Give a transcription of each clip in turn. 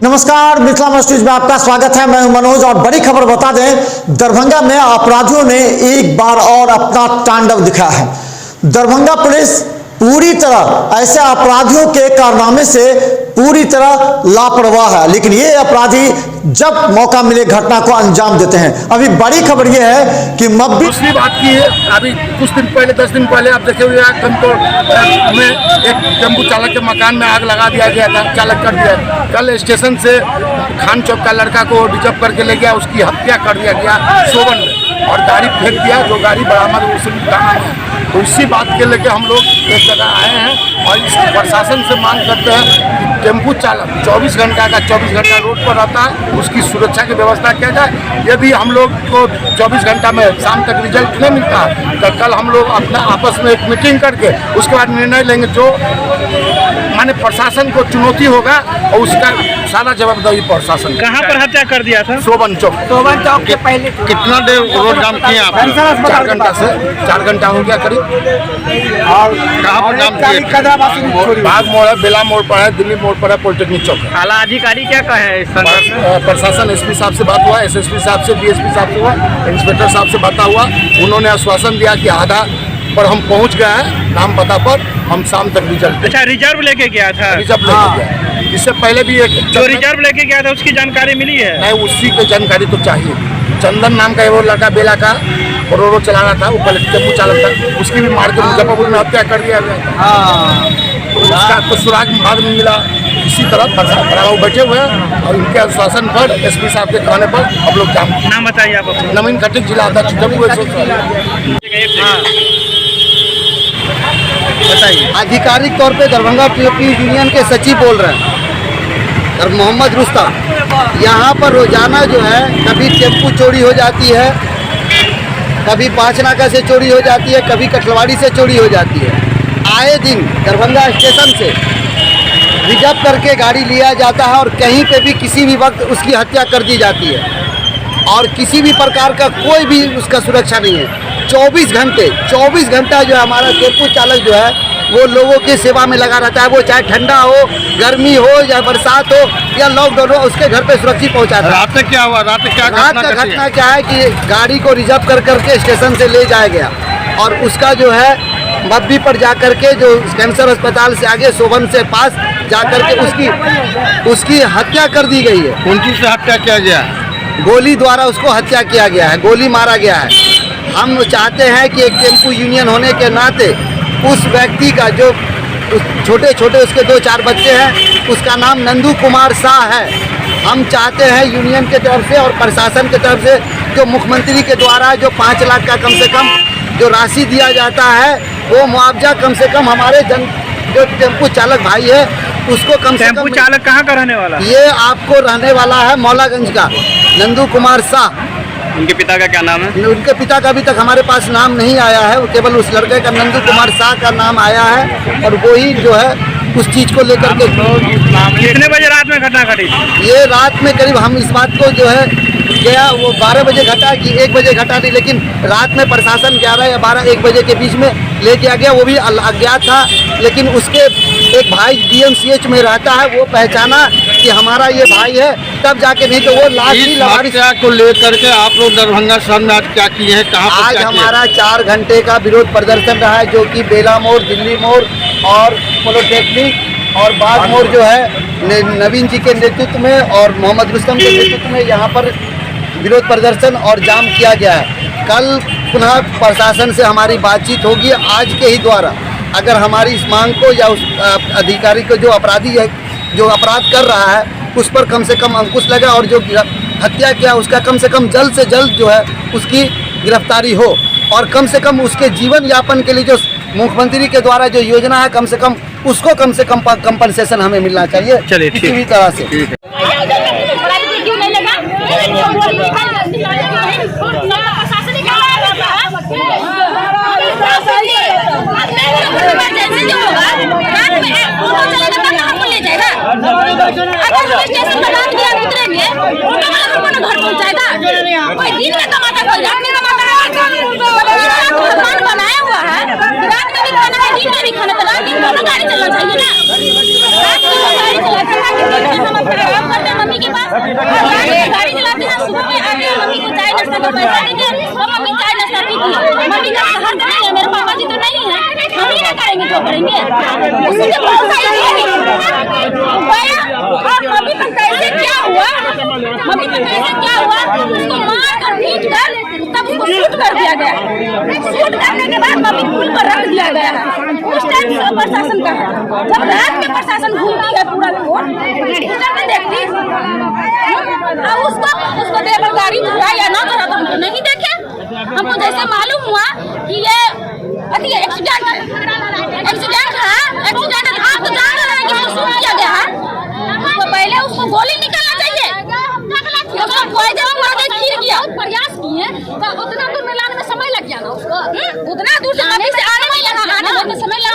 नमस्कार, मिथिला मस्टूज में आपका स्वागत है। मैं हूं मनोज और बड़ी खबर बता दें, दरभंगा में अपराधियों ने एक बार और अपना तांडव दिखाया है। दरभंगा पुलिस पूरी तरह ऐसे अपराधियों के कारनामे से पूरी तरह लापरवाह है, लेकिन ये अपराधी जब मौका मिले घटना को अंजाम देते हैं। अभी बड़ी खबर ये है कि मब्बी दूसरी बात की है, अभी कुछ दिन पहले 10 दिन पहले आप देखे हुए में एक टेम्पू चालक के मकान में आग लगा दिया गया था, चालक कर दिया। कल स्टेशन से खान चौक का लड़का को रिजर्व करके ले गया, उसकी हत्या कर दिया गया सोबन में और गाड़ी फेंक दिया, जो गाड़ी बरामद उसमें उठाना है। तो इसी बात के लेके हम लोग एक जगह आए हैं और इस प्रशासन से मांग करते हैं कि टेम्पू चालक 24 घंटा का 24 घंटा रोड पर रहता है, उसकी सुरक्षा की व्यवस्था किया जाए। यदि हम लोग को 24 घंटा में शाम तक रिजल्ट नहीं मिलता तो कल हम लोग अपना आपस में एक मीटिंग करके उसके बाद निर्णय लेंगे, जो माने प्रशासन को चुनौती होगा और उसका सारा जवाबदारी प्रशासन। कहाँ पर हत्या कर दिया था? सोबन चौक के पहले। कितना देर रोड जाम किए आप? 4 घंटा से 4 घंटा हो गया करीब। और कहाँ पर जाम किए? बाग मोड़ है, बेला मोड़ पर है, दिल्ली मोड़ पर है, पॉलिटेक्निक चौक है। आला अधिकारी क्या कहे? प्रशासन एसपी साहब से बात हुआ, एसएसपी साहब से, डीएसपी साहब से हुआ, इंस्पेक्टर साहब से बात हुआ। उन्होंने आश्वासन दिया कि आधा पर हम पहुंच गए हैं, नाम पता पर हम शाम तक रिजल्ट। अच्छा, रिजर्व लेके गया था? रिजर्व लेके गया। इससे पहले भी एक जो रिजर्व लेके गया था उसकी जानकारी मिली है? नहीं, उसी की जानकारी तो चाहिए। चंदन नाम का वो लड़का बेला का रोड चला रहा था, वो पहले टेम्पू चालक था, उसकी भी मार के मुजफ्फरपुर में हत्या कर दिया गया। तो उसका तो सुराग बाद में मिला। इसी तरह खड़ा बैठे हुए हैं और इनके आश्वासन पर एसपी साहब के कहने पर हम लोग जाम। नाम बताइए आप अपना। नवीन खटिक, जिला अध्यक्ष बताइए। आधिकारिक तौर पे दरभंगा पीओपी यूनियन के सचिव बोल रहे हैं और मोहम्मद रुस्तम। यहाँ पर रोजाना जो है कभी टेम्पू चोरी हो जाती है, कभी पांचनाका से चोरी हो जाती है, कभी कठलवाड़ी से चोरी हो जाती है। आए दिन दरभंगा स्टेशन से रिजर्व करके गाड़ी लिया जाता है और कहीं पे भी किसी भी वक्त उसकी हत्या कर दी जाती है और किसी भी प्रकार का कोई भी उसका सुरक्षा नहीं है। 24 घंटा जो है हमारा टेम्पू चालक जो है वो लोगों की सेवा में लगा रहता है। वो चाहे ठंडा हो, गर्मी हो या बरसात हो या लॉकडाउन हो, उसके घर पे सुरक्षित पहुंचाता है। रात में क्या हुआ? रात में क्या घटना क्या है कि गाड़ी को रिजर्व कर करके स्टेशन से ले जाया गया और उसका जो है मब्बी पर जाकर के, जो कैंसर अस्पताल से आगे सोबन से पास जाकर के उसकी हत्या कर दी गई है। कौन चीज से हत्या किया गया? गोली द्वारा उसको हत्या किया गया है, गोली मारा गया है। हम चाहते हैं कि एक टेम्पू यूनियन होने के नाते उस व्यक्ति का, जो छोटे छोटे उसके 2-4 बच्चे हैं, उसका नाम नंदू कुमार शाह है। हम चाहते हैं यूनियन के तरफ से और प्रशासन के तरफ से जो मुख्यमंत्री के द्वारा जो 5 लाख का कम से कम जो राशि दिया जाता है, वो मुआवजा कम से कम हमारे जो टेम्पू चालक भाई है उसको कम से कम। टेम्पू चालक कहाँ का रहने वाला? ये आपको रहने वाला है मौलागंज का, नंदू कुमार शाह। उनके पिता का क्या नाम है? उनके पिता का अभी तक हमारे पास नाम नहीं आया है, केवल उस लड़के का नंदू कुमार शाह का नाम आया है और वही जो है उस चीज़ को लेकर के। कितने बजे रात में घटना घटी? ये रात में करीब हम इस बात को जो है गया वो 12 बजे घटा कि 1 बजे घटा नहीं, लेकिन रात में प्रशासन 11 या 12-1 बजे के बीच में लेके आ गया। वो भी अज्ञात था, लेकिन उसके एक भाई DMCH में रहता है, वो पहचाना कि हमारा ये भाई है, तब जाके, नहीं तो वो लाश ही को लेकर के आप लोग दरभंगा शहर में आज क्या किए हैं? कहाँ आज हमारा 4 घंटे का विरोध प्रदर्शन रहा है, जो कि बेला मोड़, दिल्ली मोड़ और पॉलिटेक्निक और बाग मोड़ जो है नवीन जी के नेतृत्व में और मोहम्मद रुस्तम के नेतृत्व में यहाँ पर विरोध प्रदर्शन और जाम किया गया है। कल पुनः प्रशासन से हमारी बातचीत होगी आज के ही द्वारा। अगर हमारी इस मांग को या उस अधिकारी को, जो अपराधी है, जो अपराध कर रहा है, उस पर कम से कम अंकुश लगे और जो हत्या किया उसका कम से कम जल्द से जल्द जो है उसकी गिरफ्तारी हो और कम से कम उसके जीवन यापन के लिए जो मुख्यमंत्री के द्वारा जो योजना है, कम से कम उसको कम से कम कंपनसेशन हमें मिलना चाहिए। चलिए, किसी भी तरह से। बनाया हुआ है, रात में भी खाना है, दिन में भी खाना, तो रात दिन दोनों गाड़ी चलना चाहिए ना। रात में गाड़ी चलाते हैं, गाड़ी चलाते हैं, सुबह में आते हैं, मम्मी को चाय नाश्ता का पैसा देंगे और मम्मी चाय नाश्ता पीती है। मम्मी का शहर नहीं है, मेरे पापा जी तो नहीं है, हम ही ना करेंगे तो करेंगे। उसी से बहुत सारी चीजें और मम्मी पर कैसे क्या हुआ, मम्मी पर कैसे क्या हुआ, उसको मार कर पीट कर तब उसको शूट कर दिया गया। शूट करने के बाद मम्मी पुल पर रख दिया गया है। उस टाइम से प्रशासन का है, जब रात में प्रशासन घूमती है पूरा रोड उस टाइम में देखती अब उसको देवर गाड़ी धरा या ना धरा तो हमको नहीं देखे। हमको जैसे मालूम हुआ कि ये एक्सीडेंट है, एक्सीडेंट आप तो जान रहे हैं कि उसको शूट किया गया है। उसको पहले उसको गोली निकालना चाहिए, उसको पॉइजन खीर किया, प्रयास किए तो उतना दूर में लाने में समय लग गया ना उसको, उतना दूर से मम्मी से आने में यहाँ आने में समय लगा।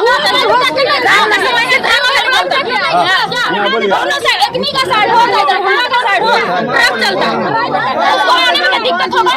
दोनों साइड एकनी का साइड हो या दरभंगा का साइड हो ट्रक चलता उसको आने में दिक्कत होगा।